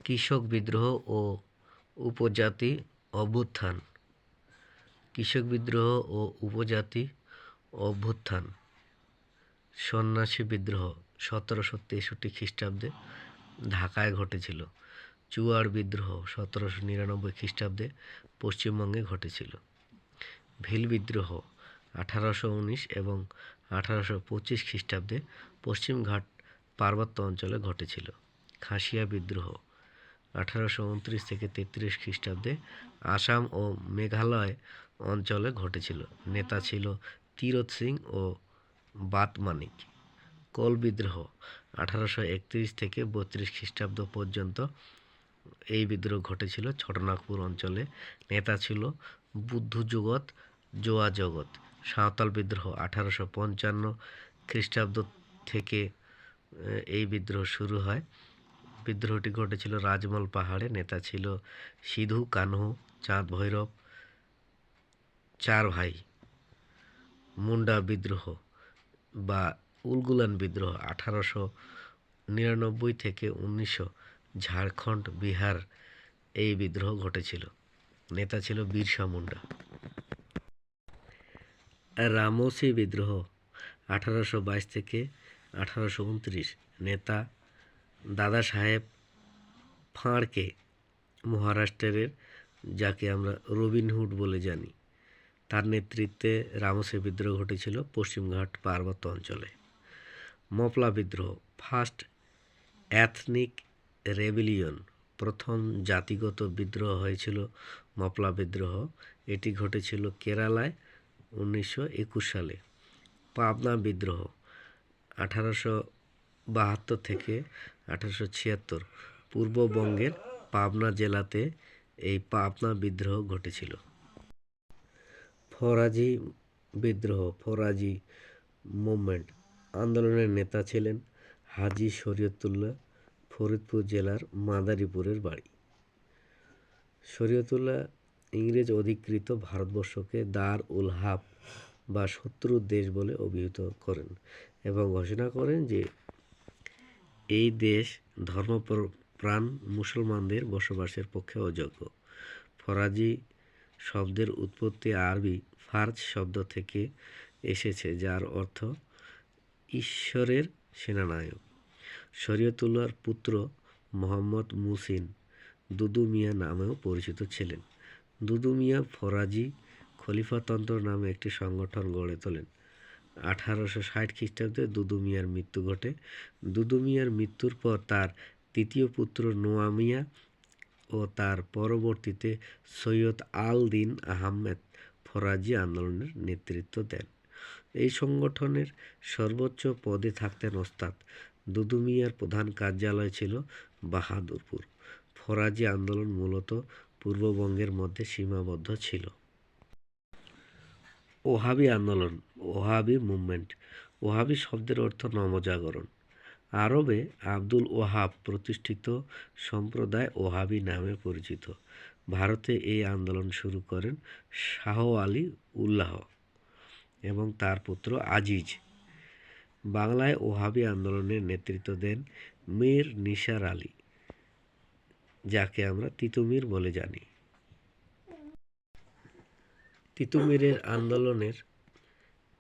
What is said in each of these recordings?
কৃষক বিদ্রোহ ও উপজাতি অভ্যুত্থান। কৃষক বিদ্রোহ ও উপজাতি অভ্যুত্থান। সন্ন্যাসী বিদ্রোহ 1763 খ্রিস্টাব্দে ঢাকায় ঘটেছিল। চুয়াড় বিদ্রোহ 1799 খ্রিস্টাব্দে পশ্চিমবঙ্গে ঘটেছিল। ভিল বিদ্রোহ 1819 এবং 1825 খ্রিস্টাব্দে পশ্চিমঘাট পার্বত্য অঞ্চলে ঘটেছিল। খাসিয়া বিদ্রোহ 1829 থেকে 33 খ্রিস্টাব্দে আসাম ও মেঘালয় অঞ্চলে ঘটেছিল। নেতা ছিল তীরথ সিং ও বাতমানিক। কোল বিদ্রোহ 1831 থেকে 32 খ্রিস্টাব্দ পর্যন্ত এই বিদ্রোহ ঘটেছিল ছোটনাগপুর অঞ্চলে। নেতা ছিল বুদ্ধজগৎ জোয়া জগৎ। সাঁওতাল বিদ্রোহ 1855 খ্রিস্টাব্দ থেকে এই বিদ্রোহ শুরু হয়। বিদ্রোহটি ঘটেছিল রাজমল পাহাড়ে। নেতা ছিল সিধু কানহু চাঁদ ভৈরব চার ভাই। মুন্ডা বিদ্রোহ বা উলগুলান বিদ্রোহ 1899 থেকে 1900 ঝাড়খণ্ড বিহার এই বিদ্রোহ ঘটেছিল। নেতা ছিল বিরসা মুন্ডা। রামসি বিদ্রোহ 1822 থেকে 1829। নেতা দাদা সাহেব ফাঁড়কে, মহারাষ্ট্রের, যাকে আমরা রবিনহুড বলে জানি, তার নেতৃত্বে রামসি বিদ্রোহ ঘটেছিল পশ্চিমঘাট পার্বত্য অঞ্চলে। মপলা বিদ্রোহ ফার্স্ট অ্যাথনিক রেবেলিয়ন, প্রথম জাতিগত বিদ্রোহ হয়েছিল মপলা বিদ্রোহ। এটি ঘটেছিল কেরালায় 1921 সালে। পাবনা বিদ্রোহ 1872 থেকে 1876, পূর্ববঙ্গের পাবনা জেলাতে এই পাবনা বিদ্রোহ ঘটেছিল। ফরাজি বিদ্রোহ, ফরাজি মুভমেন্ট আন্দোলনের নেতা ছিলেন হাজি শরীয়তুল্লাহ, ফরিদপুর জেলার মাদারীপুরের বাড়ি। শরীয়তুল্লাহ ইংরেজ অধিকৃত ভারতবর্ষকে দার উল হার্ব বা শত্রুর দেশ বলে অভিহিত করেন এবং ঘোষণা করেন যে এই দেশ ধর্মপ্রাণ মুসলমানদের বসবাসের পক্ষে অযোগ্য। ফরাজি শব্দের উৎপত্তি আরবি ফার্জ শব্দ থেকে এসেছে, যার অর্থ ঈশ্বরের সেনানায়ক। শরীয়তুল্লাহর পুত্র মোহাম্মদ মুহসিন দুদু মিয়া নামেও পরিচিত ছিলেন। দুদু মিয়া ফরাজি খলিফাতন্ত্র নামে একটি সংগঠন গড়ে তোলেন। 1860 খ্রিস্টাব্দে দুদু মিয়ার মৃত্যু ঘটে। দুদু মিয়ার মৃত্যুর পর তার তৃতীয় পুত্র নোয়া মিয়া ও তার পরবর্তীতে সৈয়দ আল দিন আহমেদ ফরাজি আন্দোলনের নেতৃত্ব দেন। এই সংগঠনের সর্বোচ্চ পদে থাকতেন ওস্তাদ। দুদু মিয়ার প্রধান কার্যালয় ছিল বাহাদুরপুর। ফরাজি আন্দোলন মূলত পূর্ববঙ্গের মধ্যে সীমাবদ্ধ ছিল। ওহাবি আন্দোলন, ওহাবি মুভমেন্ট। ওহাবি শব্দের অর্থ নবজাগরণ। আরবে আব্দুল ওহাব প্রতিষ্ঠিত সম্প্রদায় ওহাবি নামে পরিচিত। ভারতে এই আন্দোলন শুরু করেন শাহ আলী উল্লাহ এবং তার পুত্র আজিজ। বাংলায় ওহাবি আন্দোলনের নেতৃত্ব দেন মীর নিসার আলী, যাকে আমরা তিতুমির বলে জানি। তিতুমিরের আন্দোলনের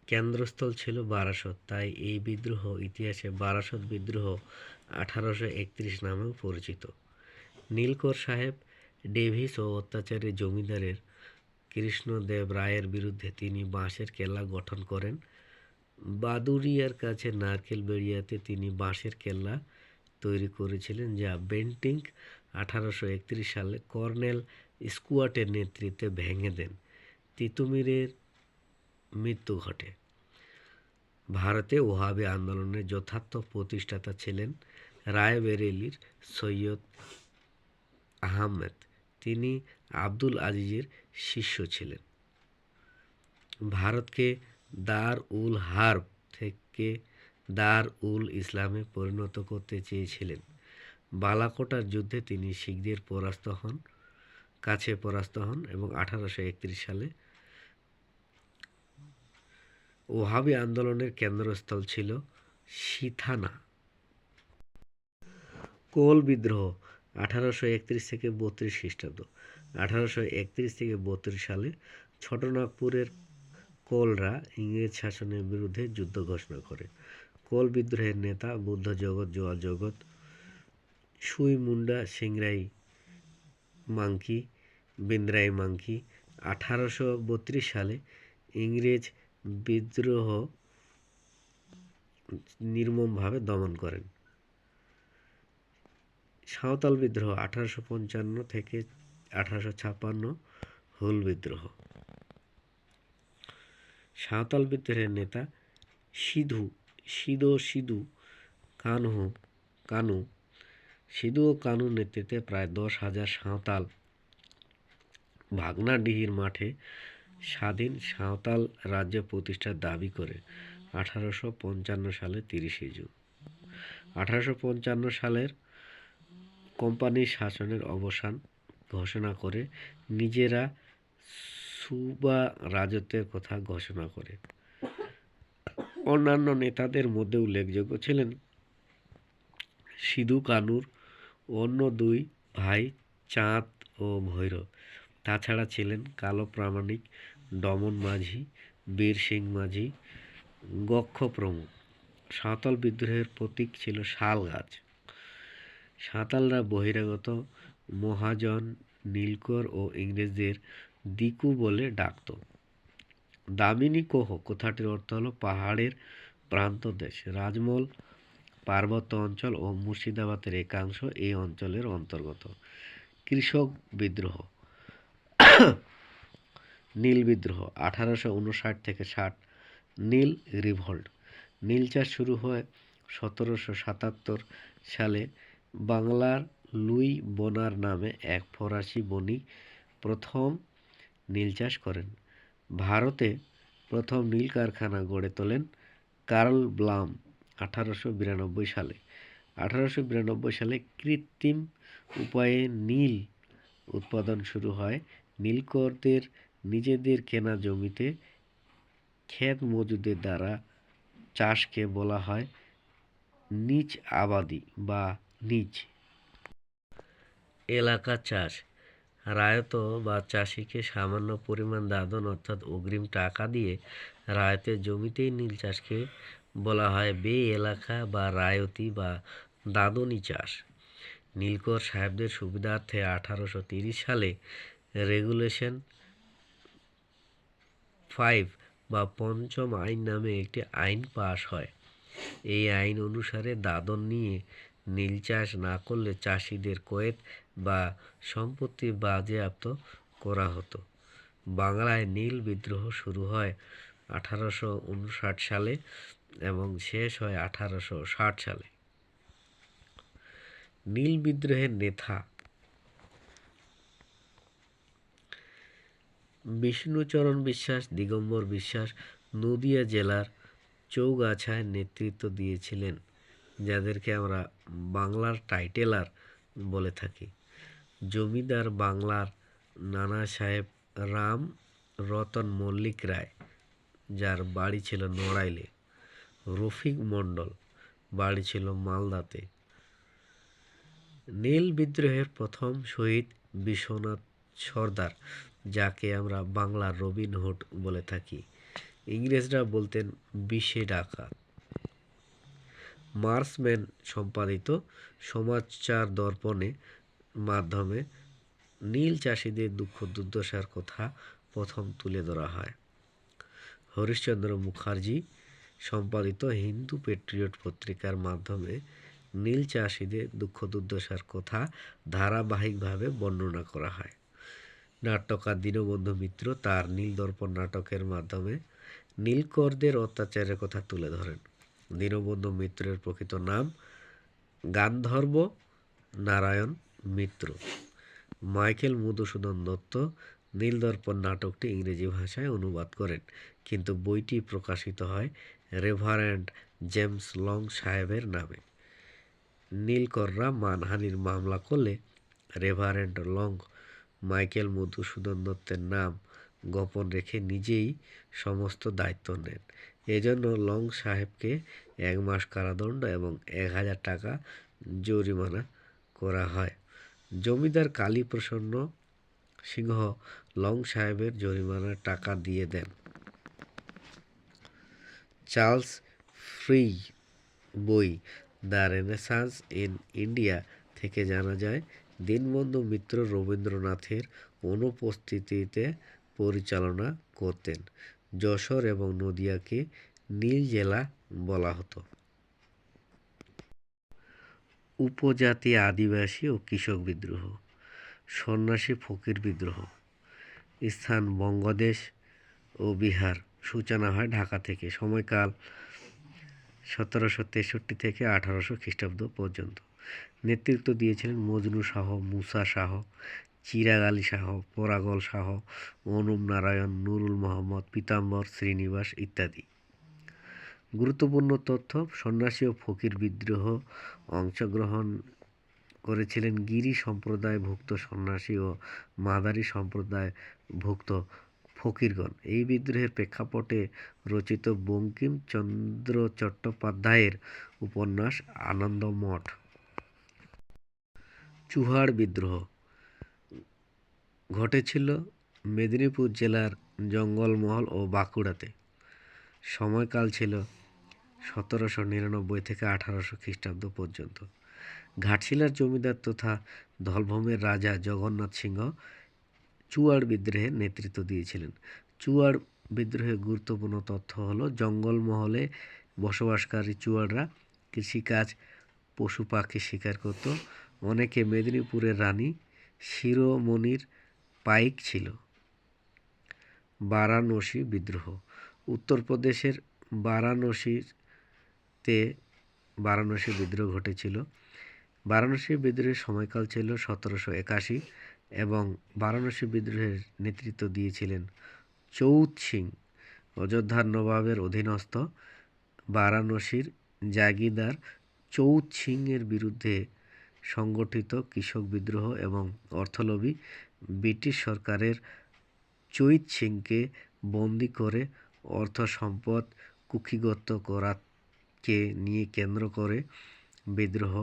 কেন্দ্রস্থল ছিল বারাসত, তাই এই বিদ্রোহ ইতিহাসে বারাসত বিদ্রোহ 1831 নামেও পরিচিত। নীলকর সাহেব ডেভিস ও অত্যাচারী জমিদারের কৃষ্ণদেব রায়ের বিরুদ্ধে তিনি বাঁশের কেল্লা গঠন করেন। বাদুড়িয়ার কাছে নারকেল বেড়িয়াতে তিনি বাঁশের কেল্লা তৈরি করেছিলেন, যা বেন্টিঙ্ক 1831 সালে কর্নেল স্কুয়াটের নেতৃত্বে ভেঙে দেন। তিতুমিরের মৃত্যু ঘটে। ভারতে ওহাবি আন্দোলনের যথার্থ প্রতিষ্ঠাতা ছিলেন রায়বেরেলির সৈয়দ আহমেদ। তিনি আব্দুল আজিজের শিষ্য ছিলেন। ভারতকে দার উল হার্ব থেকে দার উল ইসলামে পরিণত করতে চেয়েছিলেন। বালাকোটার যুদ্ধে তিনি শিখদের কাছে পরাস্ত হন এবং 1831 সালে ওহাবি আন্দোলনের কেন্দ্রস্থল ছিল সিথানা। কোল বিদ্রোহ 1831 থেকে 32 খ্রিস্টাব্দ। 1831 থেকে 32 সালে ছোটনাগপুরের কোলরা ইংরেজ শাসনের বিরুদ্ধে যুদ্ধ ঘোষণা করে। কোল বিদ্রোহের নেতা বুদ্ধ জগৎ জোয়া জগৎ, সুই মুন্ডা সিংরাই মাংকি, বিন্দ্রাই মাংকি 1832 সালে ইংরেজ বিদ্রোহ নির্মমভাবে দমন করেন। সাঁওতাল বিদ্রোহ 1855 থেকে 1856, হুল বিদ্রোহ। সাঁওতাল বিদ্রোহের নেতা সিধু ও কানুর নেতৃত্বে প্রায় 10,000 সাঁওতাল ভাগনাডিহির মাঠে স্বাধীন সাঁওতাল রাজ্য প্রতিষ্ঠার দাবি করে 1855 সালের 30শে জুন। 1855 সালের কোম্পানির শাসনের অবসান ঘোষণা করে নিজেরা সুবা রাজত্বের কথা ঘোষণা করে। অন্যান্য নেতাদের মধ্যে উল্লেখযোগ্য ছিলেন সিধু কানুর অন্য দুই ভাই চাঁদ ও ভৈরব। তাছাড়া ছিলেন কালো প্রামাণিক, ডমন মাঝি, বীর সিং মাঝি, গক্ষ প্রমুখ। সাঁওতাল বিদ্রোহের প্রতীক ছিল শাল গাছ। সাঁওতালরা বহিরাগত মহাজন, নীলকর ও ইংরেজদের দিকু বলে ডাকত। দামিনী কোহ কথাটির অর্থ হলো পাহাড়ের প্রান্তদেশ। রাজমহল পার্বত্য অঞ্চল ও মুর্শিদাবাদের একাংশ এই অঞ্চলের অন্তর্গত। কৃষক বিদ্রোহ নীল বিদ্রোহ 1859 থেকে 60, নীল রিভল্ট। নীল চাষ শুরু হয় 1777 সালে। বাংলার লুই বোনার নামে এক ফরাসি বণিক প্রথম নীল চাষ করেন। ভারতে প্রথম নীল কারখানা গড়ে তোলেন কার্ল ব্লাম 1892 সালে। 1892 সালে কৃত্রিম উপায়ে নীল উৎপাদন শুরু হয়। নীলকরদের নিজেদের কেনা জমিতে ক্ষেত মজুদের দ্বারা চাষকে বলা হয় নিজ আবাদি বা নিজ এলাকা চাষ। রায়ত বা চাষিকে সামান্য পরিমাণ দাদন অর্থাৎ অগ্রিম টাকা দিয়ে রায়তের জমিতেই নীল চাষকে বলা হয় বে এলাকা বা রায়তি বা দাদনি চাষ। নীলকর সাহেবদের সুবিধার্থে 1830 সালে রেগুলেশন 5 বা পঞ্চম আইন নামে একটি আইন পাশ হয়। এই আইন অনুসারে দাদন নিয়ে নীল চাষ না করলে চাষিদের কোয়েত বা সম্পত্তি বাজেয়াপ্ত করা হতো। বাংলায় নীল বিদ্রোহ শুরু হয় 1859 সালে এবং শেষ হয় 1860 সালে। নীল বিদ্রোহের নেতা বিষ্ণুচরণ বিশ্বাস, দিগম্বর বিশ্বাস নদিয়া জেলার চৌগাছায় নেতৃত্ব দিয়েছিলেন, যাদেরকে আমরা বাংলার টাইটেলার বলে থাকি। জমিদার বাংলার নানা সাহেব রাম রতন মল্লিক রায়, যার বাড়ি ছিল নড়াইলে। রফিক মণ্ডল, বাড়ি ছিল মালদাতে। নীল বিদ্রোহের প্রথম শহীদ বিশ্বনাথ সর্দার, যাকে আমরা বাংলার রবিনহুড বলে থাকি। ইংরেজরা বলতেন বিশে ডাকাত। মার্সম্যান সম্পাদিত সমাচার দর্পণে মাধ্যমে নীল চাষিদের দুঃখ দুর্দশার কথা প্রথম তুলে ধরা হয়। হরিশ্চন্দ্র মুখার্জি সম্পাদিত হিন্দু পেট্রিয়ট পত্রিকার মাধ্যমে নীল চাষিদের দুঃখ দুর্দশার কথা ধারাবাহিকভাবে বর্ণনা করা হয়। নাট্যকার দীনবন্ধু মিত্র তার নীল দর্পণ নাটকের মাধ্যমে নীলকরদের অত্যাচারের কথা তুলে ধরেন। দীনবন্ধু মিত্রের প্রকৃত নাম গান্ধর্ব নারায়ণ মিত্র। মাইকেল মধুসূদন দত্ত নীলদর্পণ নাটকটি ইংরেজি ভাষায় অনুবাদ করেন, কিন্তু বইটি প্রকাশিত হয় রেভারেন্ড জেমস লং সাহেবের নামে। নীলকররা মানহানির মামলা করলে রেভারেন্ড লং মাইকেল মধুসূদন দত্তের নাম গোপন রেখে নিজেই সমস্ত দায়িত্ব নেন। এজন্য লং সাহেবকে 1 মাস কারাদণ্ড এবং 1000 টাকা জরিমানা করা হয়। জমিদার কালী প্রসন্ন সিংহ লং সাহেবের জরিমানার টাকা দিয়ে দেন। চার্লস ফ্রি বই দ্য রেনেসাঁস ইন ইন্ডিয়া থেকে জানা যায়, দীনবন্ধু মিত্র রবীন্দ্রনাথের অনুপস্থিতিতে পরিচালনা করতেন। যশোর এবং নদিয়াকে নীল জেলা বলা হতো। উপজাতি, আদিবাসী ও কৃষক বিদ্রোহ। সন্ন্যাসী ফকির বিদ্রোহ। স্থান বঙ্গদেশ ও বিহার। সূচনা হয় ঢাকা থেকে। সময়কাল 1763 থেকে 1800 খ্রিস্টাব্দ পর্যন্ত। নেতৃত্ব দিয়েছিলেন মজনু শাহ, মুসা শাহ, চিরাগ আলী শাহ, পরাগল শাহ, অনুপ নারায়ণ, নুরুল মোহাম্মদ, পীতাম্বর শ্রীনিবাস ইত্যাদি। গুরুত্বপূর্ণ তথ্য: সন্ন্যাসী ও ফকির বিদ্রোহ অংশগ্রহণ করেছিলেন গিরি সম্প্রদায়ভুক্ত সন্ন্যাসী ও মাদারি সম্প্রদায়ভুক্ত ফকিরগণ। এই বিদ্রোহের প্রেক্ষাপটে রচিত বঙ্কিমচন্দ্র চট্টোপাধ্যায়ের উপন্যাস আনন্দমঠ। চুয়াড় বিদ্রোহ ঘটেছিল মেদিনীপুর জেলার জঙ্গলমহল ও বাঁকুড়াতে। সময়কাল ছিল 1799 থেকে 1800 খ্রিস্টাব্দ পর্যন্ত। ঘাটশিলার জমিদার তথা ধলভূমের রাজা জগন্নাথ সিংহ চুয়াড় বিদ্রোহে নেতৃত্ব দিয়েছিলেন। চুয়াড় বিদ্রোহের গুরুত্বপূর্ণ তথ্য হলো, জঙ্গলমহলে বসবাসকারী চুয়াড়রা কৃষিকাজ, পশু পাখি শিকার করত। অনেকে মেদিনীপুরের রানী শিরোমণির পাইক ছিল। বারাণসী বিদ্রোহ। উত্তরপ্রদেশের বারাণসী বিদ্রোহ ঘটেছিল। বারাণসী বিদ্রোহের সময়কাল ছিল 1781 এবং বারাণসী বিদ্রোহের নেতৃত্ব দিয়েছিলেন চৌত সিং। অযোধ্যার নবাবের অধীনস্থ বারাণসীর জাগিরদার চৌত সিংয়ের বিরুদ্ধে সংগঠিত কৃষক বিদ্রোহ এবং অর্থলোভী ব্রিটিশ সরকারের চৈত সিংকে বন্দী করে অর্থ সম্পদ কুক্ষিগত করাকে নিয়ে কেন্দ্র করে বিদ্রোহ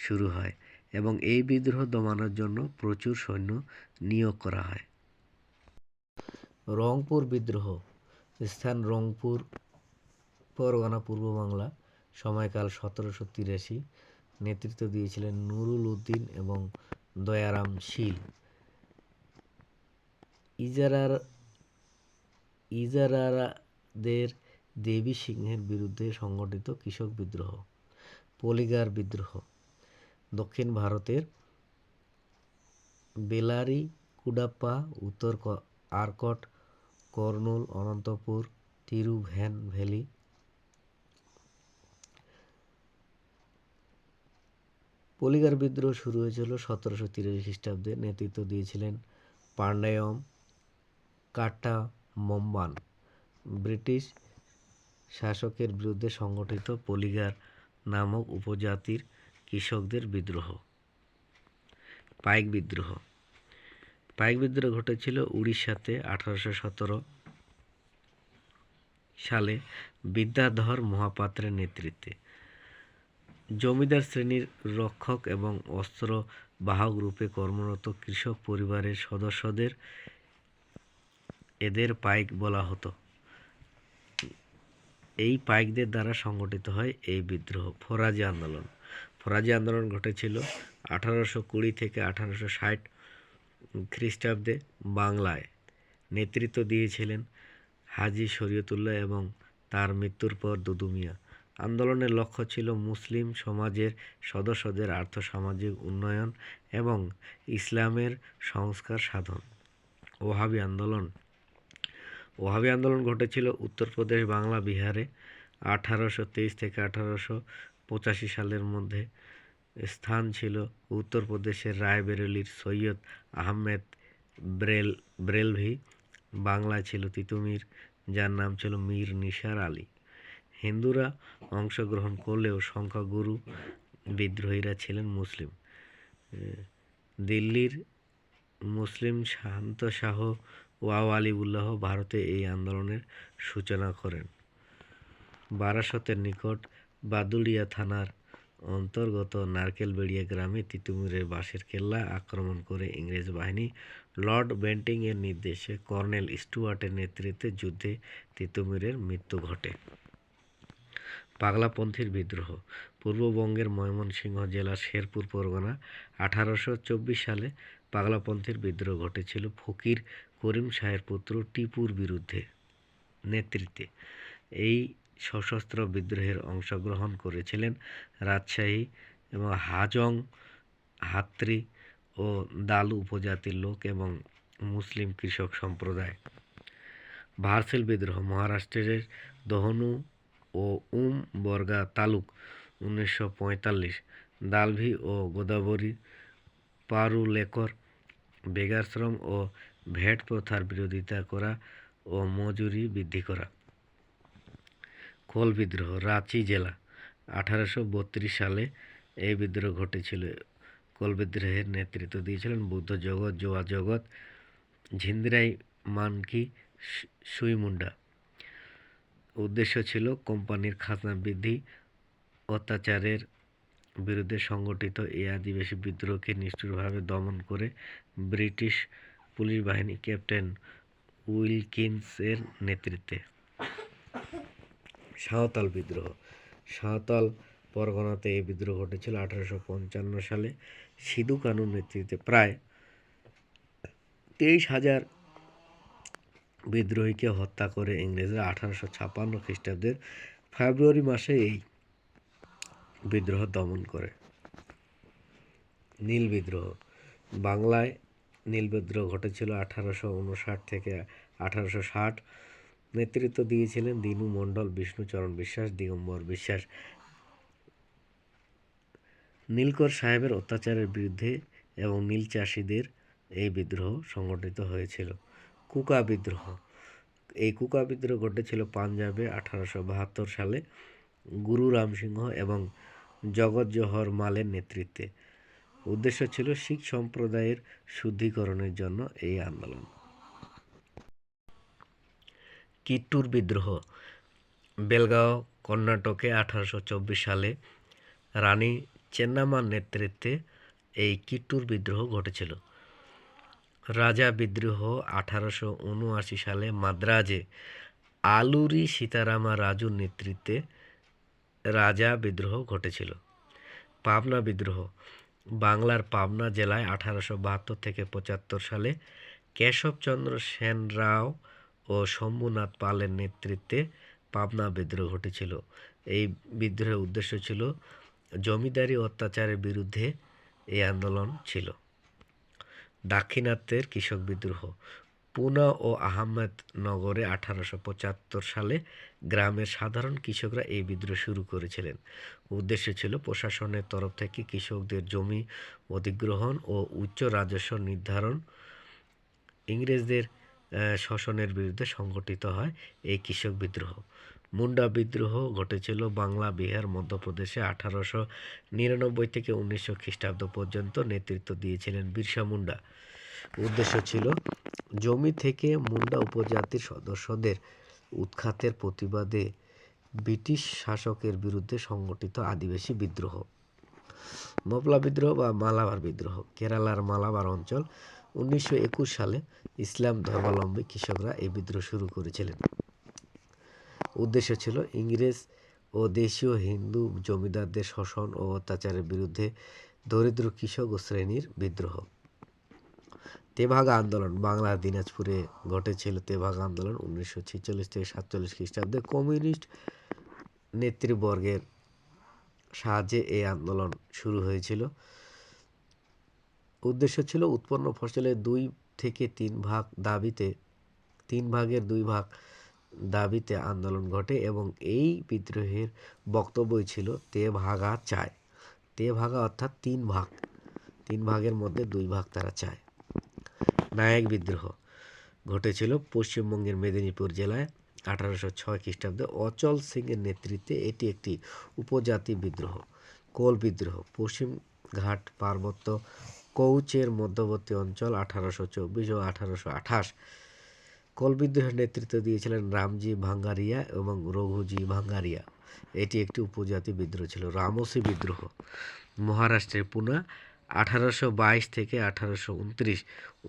শুরু হয় এবং এই বিদ্রোহ দমানোর জন্য প্রচুর সৈন্য নিয়োগ করা হয়। রংপুর বিদ্রোহ। স্থান রংপুর পরগনা, পূর্ব বাংলা। সময়কাল 1783। নেতৃত্ব দিয়েছিলেন নুরুল উদ্দিন এবং দয়ারাম শীল। ইজারাদের দেবী সিংহের বিরুদ্ধে সংগঠিত কৃষক বিদ্রোহ। পলিগার বিদ্রোহ। দক্ষিণ ভারতের বেলারি, কুডাপ্পা, উত্তর আরকট, কর্নুল, অনন্তপুর, তিরুভ্যানভেলি। পলিগার বিদ্রোহ শুরু হয়েছিল 1783 খ্রিস্টাব্দে। নেতৃত্ব দিয়েছিলেন পান্ডায়ম কাট্টাবোম্বান। ব্রিটিশ শাসকের বিরুদ্ধে সংগঠিত পলিগার নামক উপজাতির কৃষকদের বিদ্রোহ। পাইক বিদ্রোহ। পাইক বিদ্রোহ ঘটেছিল উড়িষ্যাতে 1817 সালে বিদ্যাধর মহাপাত্রের নেতৃত্বে। জমিদার শ্রেণীর রক্ষক এবং অস্ত্র বাহক রূপে কর্মরত কৃষক পরিবারের সদস্যদের এদের পাইক বলা হতো। এই পাইকদের দ্বারা সংগঠিত হয় এই বিদ্রোহ। ফরাজি আন্দোলন। ফরাজি আন্দোলন ঘটেছিল 1820 থেকে 1860 খ্রিস্টাব্দে বাংলায়। নেতৃত্ব দিয়েছিলেন হাজী শরীয়তুল্লাহ এবং তার মৃত্যুর পর দুদু মিয়া। আন্দোলনের লক্ষ্য ছিল মুসলিম সমাজের সদস্যদের আর্থ-সামাজিক উন্নয়ন এবং ইসলামের সংস্কার সাধন। ওহাবি আন্দোলন। ওহাবি আন্দোলন ঘটেছিল উত্তরপ্রদেশ, বাংলা, বিহারে 1823 থেকে 1885 সালের মধ্যে। স্থান ছিল উত্তরপ্রদেশের রায়বেরেলির সৈয়দ আহমেদ ব্রেলভি। বাংলায় ছিল তিতুমির, যার নাম ছিল মীর নিসার আলী। হিন্দুরা অংশগ্রহণ করলেও সংখ্যাগুরু বিদ্রোহীরা ছিলেন মুসলিম। দিল্লির মুসলিম শান্ত শাহ ওয়ালিউল্লাহ ভারতে এই আন্দোলনের সূচনা করেন। বারাসতের নিকট বাদুড়িয়া থানার অন্তর্গত নারকেলবেড়িয়া গ্রামে তিতুমিরের বাঁশের কেল্লা আক্রমণ করে ইংরেজ বাহিনী লর্ড বেন্টিংয়ের নির্দেশে কর্নেল স্টুয়ার্টের নেতৃত্বে যুদ্ধে তিতুমিরের মৃত্যু ঘটে। পাগলাপন্থীর বিদ্রোহ। পূর্ববঙ্গের ময়মনসিংহ জেলার শেরপুর পরগনা 1824 সালে পাগলাপন্থীর বিদ্রোহ ঘটেছিল ফকির করিম শাহের পুত্র টিপুর নেতৃত্বে। এই সশস্ত্র বিদ্রোহের অংশগ্রহণ করেছিলেন রাজশাহী এবং হাজং, হাত্রি ও দালু উপজাতির লোক এবং মুসলিম কৃষক সম্প্রদায়। ভার্সেল বিদ্রোহ। মহারাষ্ট্রের দহনু ও বর্গা তালুক 1945। দালভি ও গোদাবরী পারুলেকর বেগারশ্রম ও ভ্যাট প্রথার বিরোধিতা করা ও মজুরি বৃদ্ধি করা। কোল বিদ্রোহ। রাঁচি জেলা 1832 সালে এই বিদ্রোহ ঘটেছিল। কোল বিদ্রোহের নেতৃত্ব দিয়েছিলেন বুদ্ধ জগৎ, জোয়া জগৎ, ঝিন্দিরাই মানকি, সুইমুন্ডা। উদ্দেশ্য ছিল কোম্পানির খাজনা বৃদ্ধি। অত্যাচারের বিরুদ্ধে সংগঠিত এই আদিবাসী বিদ্রোহকে নিষ্ঠুরভাবে দমন করে ব্রিটিশ পুলিশ বাহিনী ক্যাপ্টেন উইলকিন্সের নেতৃত্বে। সাঁওতাল বিদ্রোহ। সাঁওতাল পরগনাতে এই বিদ্রোহ ঘটেছিল 1855 সালে। সিধু কানুর নেতৃত্বে প্রায় 23,000 বিদ্রোহীকে হত্যা করে ইংরেজরা 1856 খ্রিস্টাব্দের ফেব্রুয়ারি মাসে এই বিদ্রোহ দমন করে। নীল বিদ্রোহ। বাংলায় নীল বিদ্রোহ ঘটেছিল 1859 থেকে 1860। নেতৃত্ব দিয়েছিলেন দীনু মণ্ডল, বিষ্ণুচরণ বিশ্বাস, দিগম্বর বিশ্বাস। নীলকর সাহেবের অত্যাচারের বিরুদ্ধে এবং নীল চাষীদের এই বিদ্রোহ সংগঠিত হয়েছিল। কুকা বিদ্রোহ। এই কুকা বিদ্রোহ ঘটেছিল পাঞ্জাবে 1872 সালে গুরু রামসিংহ এবং জগৎ জোহর মালের নেতৃত্বে। উদ্দেশ্য ছিল শিখ সম্প্রদায়ের শুদ্ধিকরণের জন্য এই আন্দোলন। কিট্টুর বিদ্রোহ। বেলগাঁও, কর্ণাটকে 1824 সালে রানী চেন্নাম্মার নেতৃত্বে এই কিট্টুর বিদ্রোহ ঘটেছিল। রাজা বিদ্রোহ 1879 সালে মাদ্রাজে আলুরি সীতারামা রাজুর নেতৃত্বে রাজা বিদ্রোহ ঘটেছিল। পাবনা বিদ্রোহ। বাংলার পাবনা জেলায় 1872 থেকে 75 সালে কেশবচন্দ্র সেন রাও ও শম্ভুনাথ পালের নেতৃত্বে পাবনা বিদ্রোহ ঘটেছিল। এই বিদ্রোহের উদ্দেশ্য ছিল জমিদারি অত্যাচারের বিরুদ্ধে এই আন্দোলন ছিল। দাক্ষিণাত্যের কৃষক বিদ্রোহ। পুনা ও আহমেদনগরে 1875 সালে গ্রামের সাধারণ কৃষকরা এই বিদ্রোহ শুরু করেছিলেন। উদ্দেশ্য ছিল প্রশাসনের তরফ থেকে কৃষকদের জমি অধিগ্রহণ ও উচ্চ রাজস্ব নির্ধারণ। ইংরেজদের শোষণের বিরুদ্ধে সংগঠিত হয় এই কৃষক বিদ্রোহ। মুন্ডা বিদ্রোহ ঘটেছিল বাংলা, বিহার, মধ্যপ্রদেশে 1899 থেকে 1900 খ্রিস্টাব্দ পর্যন্ত। নেতৃত্ব দিয়েছিলেন বিরসা মুন্ডা। উদ্দেশ্য ছিল জমি থেকে মুন্ডা উপজাতির সদস্যদের উৎখাতের প্রতিবাদে ব্রিটিশ শাসকের বিরুদ্ধে সংগঠিত আদিবাসী বিদ্রোহ। মপলা বিদ্রোহ বা মালাবার বিদ্রোহ। কেরালার মালাবার অঞ্চল 1921 সালে ইসলাম ধর্মাবলম্বী কৃষকরা এই বিদ্রোহ শুরু করেছিলেন। উদ্দেশ্য ছিল ইংরেজ ও দেশীয় হিন্দু জমিদারদের শোষণ ও অত্যাচারের বিরুদ্ধে দরিদ্র কৃষক ও শ্রেণীর বিদ্রোহ। তেভাগা আন্দোলন। বাংলার দিনাজপুরে ঘটেছিল তেভাগা আন্দোলন 1946 থেকে 47 খ্রিস্টাব্দে। কমিউনিস্ট নেতৃবর্গের সাহায্যে এই আন্দোলন শুরু হয়েছিল। উদ্দেশ্য ছিল উৎপন্ন ফসলের 2 থেকে 3 ভাগ দাবিতে 3 ভাগের 2 ভাগ দাবিতে আন্দোলন ঘটে এবং এই বিদ্রোহের বক্তব্যই ছিল তেভাগা চায়। তেভাগা অর্থাৎ 3 ভাগ, 3 ভাগের মধ্যে 2 ভাগ তারা চায়। নায়ক বিদ্রোহ ঘটেছিল পশ্চিমবঙ্গের মেদিনীপুর জেলায় 1806 খ্রিস্টাব্দে অচল সিংয়ের নেতৃত্বে। এটি একটি উপজাতি বিদ্রোহ। কোল বিদ্রোহ। পশ্চিম ঘাট পার্বত্য কৌচের মধ্যবর্তী অঞ্চল 1824 ও 1828। কোল বিদ্রোহের নেতৃত্ব দিয়েছিলেন রামজি ভাঙ্গারিয়া এবং রঘুজি ভাঙ্গারিয়া। এটি একটি উপজাতি বিদ্রোহ ছিল। রামসি বিদ্রোহ মহারাষ্ট্রের পুনা 1822 থেকে 1829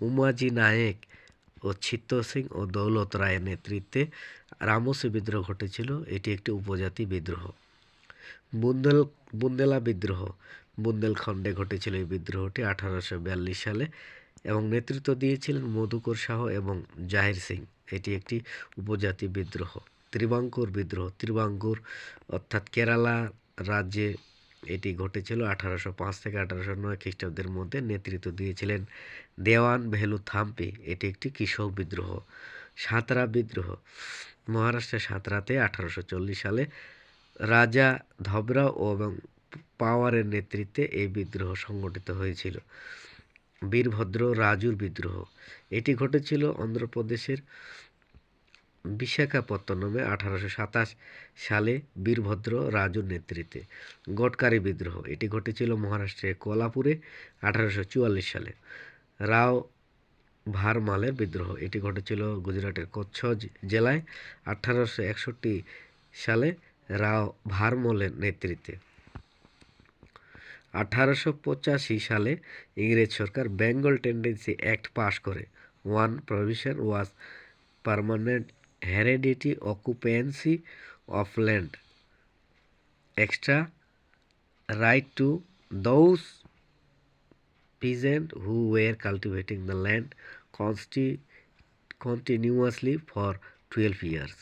উমাজি নায়েক ও চিত্ত সিং ও দৌলত রায়ের নেতৃত্বে রামসি বিদ্রোহ ঘটেছিল। এটি একটি উপজাতি বিদ্রোহ। বুন্দেলা বিদ্রোহ বুন্দেলখণ্ডে ঘটেছিল। এই বিদ্রোহটি 1842 সালে এবং নেতৃত্ব দিয়েছিলেন মধুকর শাহ এবং জাহির সিং। এটি একটি উপজাতি বিদ্রোহ। ত্রিবাঙ্কুর বিদ্রোহ ত্রিবাঙ্কুর অর্থাৎ কেরালা রাজ্যে এটি ঘটেছিল 1805 থেকে 1809 খ্রিস্টাব্দের মধ্যে। নেতৃত্ব দিয়েছিলেন দেওয়ান ভেলু থাম্পি। এটি একটি কৃষক বিদ্রোহ। সাঁতরা বিদ্রোহ মহারাষ্ট্রের সাঁতরাতে 1840 সালে রাজা ধবরা এবং পাওয়ারের নেতৃত্বে এই বিদ্রোহ সংগঠিত হয়েছিল। বীরভদ্র রাজুর বিদ্রোহ এটি ঘটেছিল অন্ধ্রপ্রদেশের বিশাখাপত্তনমে 1827 সালে বীরভদ্র রাজুর নেতৃত্বে। গটকারি বিদ্রোহ এটি ঘটেছিল মহারাষ্ট্রের কোলাপুরে 1844 সালে। রাও ভারমালের বিদ্রোহ এটি ঘটেছিল গুজরাটের কচ্ছ জেলায় 1861 সালে রাও ভারমলের নেতৃত্বে। 1885 সালে ইংরেজ সরকার বেঙ্গল টেন্ডেন্সি অ্যাক্ট পাশ করে। One provision was permanent heredity occupancy of land extra right to those peasant who were cultivating the land continuously for 12 years.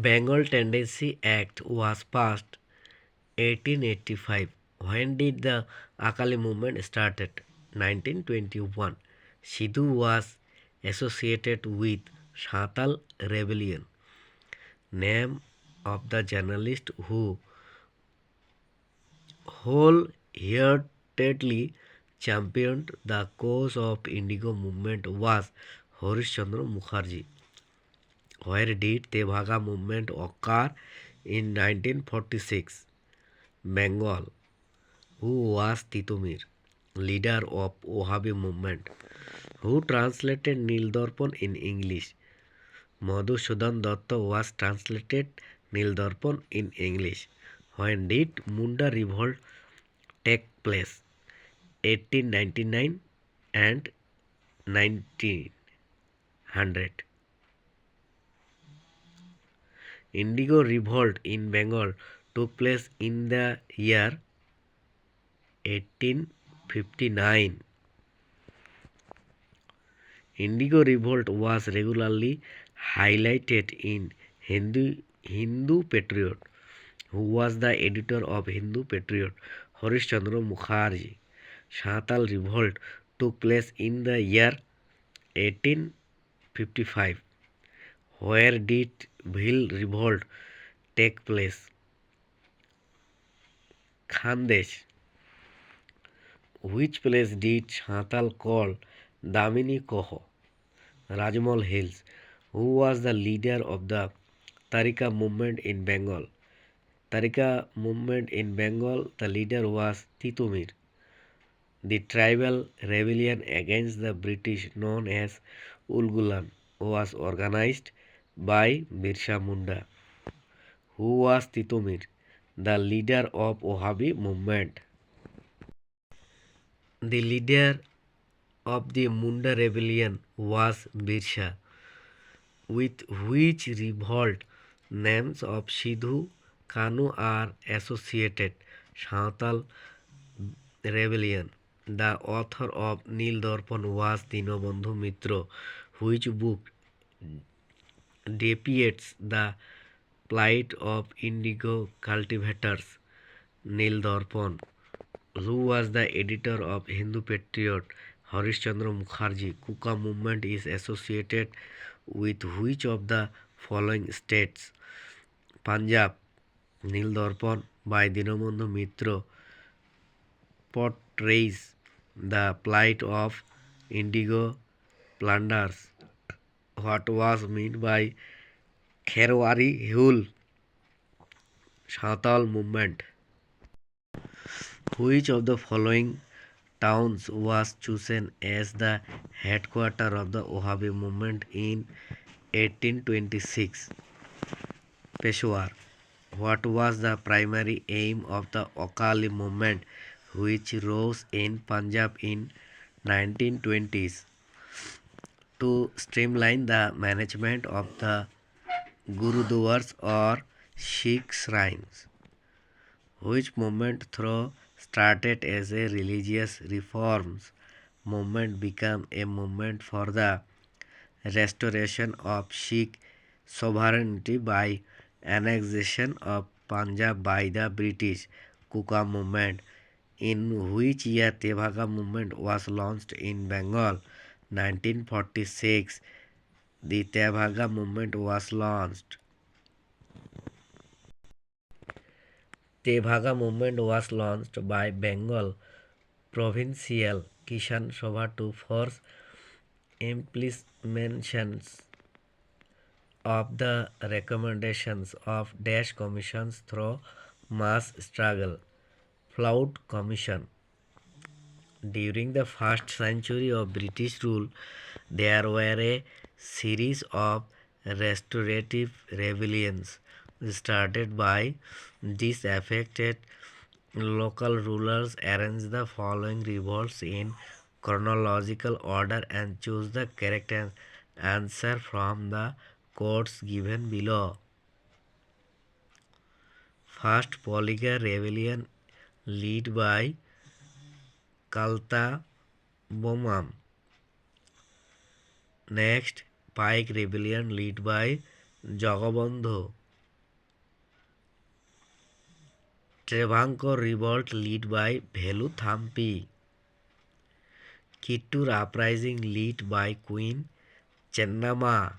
Bengal Tendency Act was passed 1885. When did the Akali movement started? 1921. Sidhu was associated with Santal rebellion. Name of the journalist who wholeheartedly championed the cause of Indigo movement was Harish Chandra Mukherjee. Where did Tevaga movement occur? In 1946. Bengal. Who was Titumir? Leader of Wahhabi movement. Who translated Nildarpan in English? Madhusudan Datta was translated Nildarpan in English. When did Munda revolt take place? 1899 and 1900. Indigo revolt in Bengal took place in the year 1859. Indigo revolt was regularly highlighted in Hindu Patriot. Who was the editor of Hindu Patriot? Harish Chandra Mukherjee. Santal revolt took place in the year 1855. Where did Bhil revolt take place? Khandesh. Which place did Santal call Damini Koho? Rajmal Hills. Who was the leader of the Tarika movement in Bengal? Tarika movement in Bengal, the leader was Titumir. The tribal rebellion against the British known as Ulgulan was organized by Birsa Munda. Who was Titumir? The leader of Wahhabi movement. The leader of the Munda rebellion was Birsa. With which revolt names of Sidhu Kanu are associated? Santal rebellion. The author of Nil Darpan was Dinabandhu Mitra. Which book depicts the plight of indigo cultivators? Nil Darpan. Who was the editor of Hindu Patriot? Harish Chandra Mukherjee. Kuka movement is associated with which of the following states? Punjab. Nil Darpan by Dinabandhu Mitra portrays the plight of indigo planters. What was meant by Kherwari Hul Santal movement? Which of the following towns was chosen as the headquarters of the Wahhabi movement in 1826? Peshawar. What was the primary aim of the Akali movement which rose in Punjab in 1920s? To streamline the management of the Gurudwaras or Sikh shrines, which movement though started as a religious reforms movement became a movement for the restoration of Sikh sovereignty by annexation of Punjab by the British. Kuka movement. In which year Tebhaga movement was launched in Bengal? 1946. The Tebhaga movement was launched. Tebhaga movement was launched by Bengal Provincial Kisan Sabha to force implementations of the recommendations of Dash commissions through mass struggle. Flood Commission. During the first century of British rule, there were a series of restorative rebellions started by disaffected local rulers. Arrange the following revolts in chronological order and choose the correct answer from the quotes given below. First, Polygar Rebellion led by Kalta Bomam. Next, Pike Rebellion led by Jagabandhu. Travancore Revolt led by Velu Thampi. Kittur Uprising led by Queen Chennamma.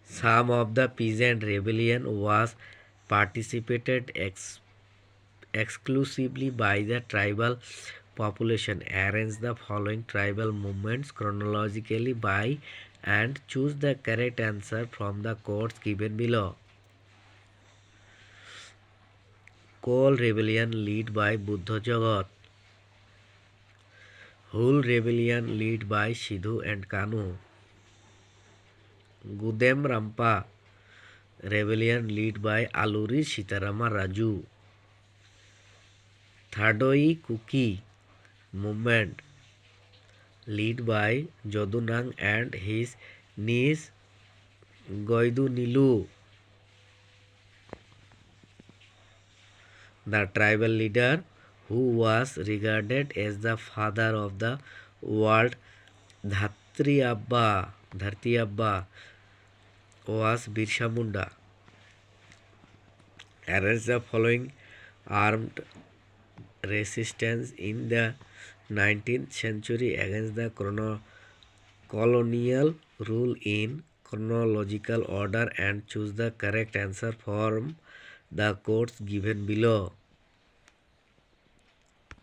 Some of the peasant rebellion was participated exclusively by the tribal population. Arrange the following tribal movements chronologically by and choose the correct answer from the quotes given below. Kol Rebellion led by Buddha Jagat. Hul Rebellion led by Sidhu and Kanu. Gudem Rampa Rebellion led by Aluri Sitarama Raju. Thadoi Kuki movement led by Jodunang and his niece Goidu Nilu. The tribal leader who was regarded as the father of the world, Dharti Abba, was Birsa Munda. Arrange the following armed resistance in the 19th century against the colonial rule in chronological order and choose the correct answer from the quotes given below.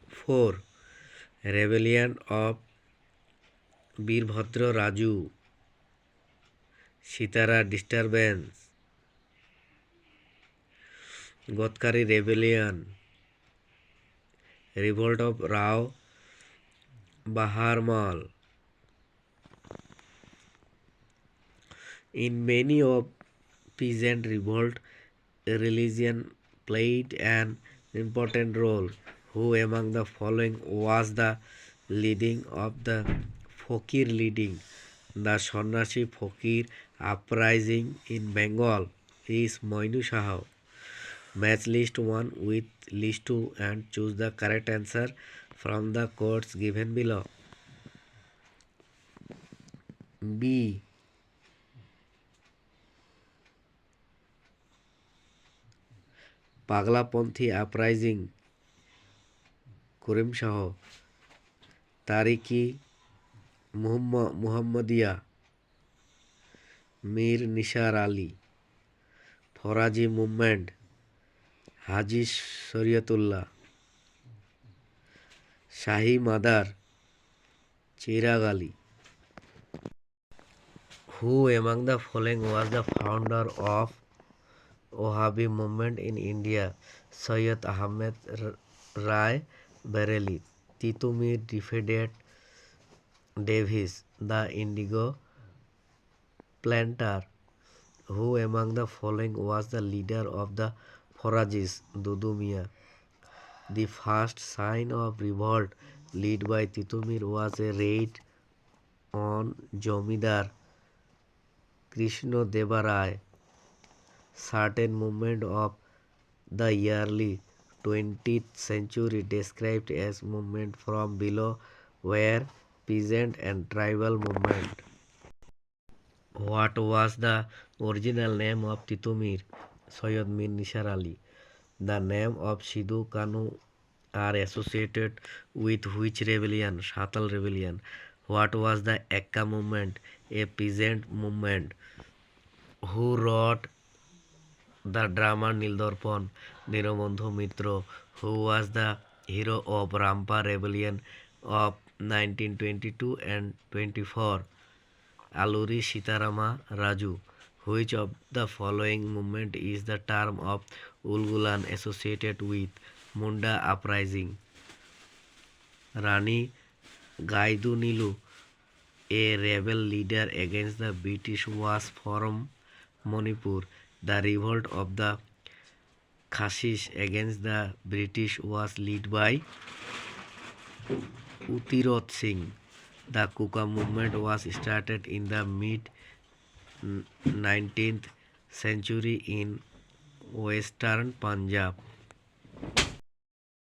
4. Rebellion of Birbhadra Raju. Sitara disturbance. Gotkari rebellion. Revolt of Rao Baharmal. In many of peasant revolt, religion played an important role. Who among the following was the leading of the Fakir leading the Sannasi Fakir uprising in Bengal is Moinu Shah. Match list 1 with list 2 and choose the correct answer from the quotes given below. B. Paglapanthi uprising Kurim Shah. Tariki Muhammadiya Mir Nishar Ali. Faraji movement Haji Shariatullah. Shahi Madar Chirag Ali. Who among the following was the founder of Wahhabi movement in India? Sayyid Ahmed Rai Bareli. Titumir defeated Davis, the indigo planter. Who among the following was the leader of the Foragis, Dudu Miya? The first sign of revolt led by Titumir was a raid on Jomidar Krishna Deva Rai. Certain movement of the early 20th century described as movement from below were peasant and tribal movement. What was the original name of Titumir? Soyod Mir Nisar Ali. The name of Sidhu Kanu are associated with which rebellion? Satal rebellion. What was the Ekka movement? A peasant movement. Who wrote the drama Nildarpan? Dinabandhu Mitra. Who was the hero of Rampa rebellion of 1922 and 24? Aluri Sitarama Raju. Which of the following movement is the term of Ulgulan associated with Munda uprising? Rani Gaidunilu, a rebel leader against the British, was from Manipur. The revolt of the Khasis against the British was led by Utirot Singh. The Kuka movement was started in the mid 19th century in western Punjab.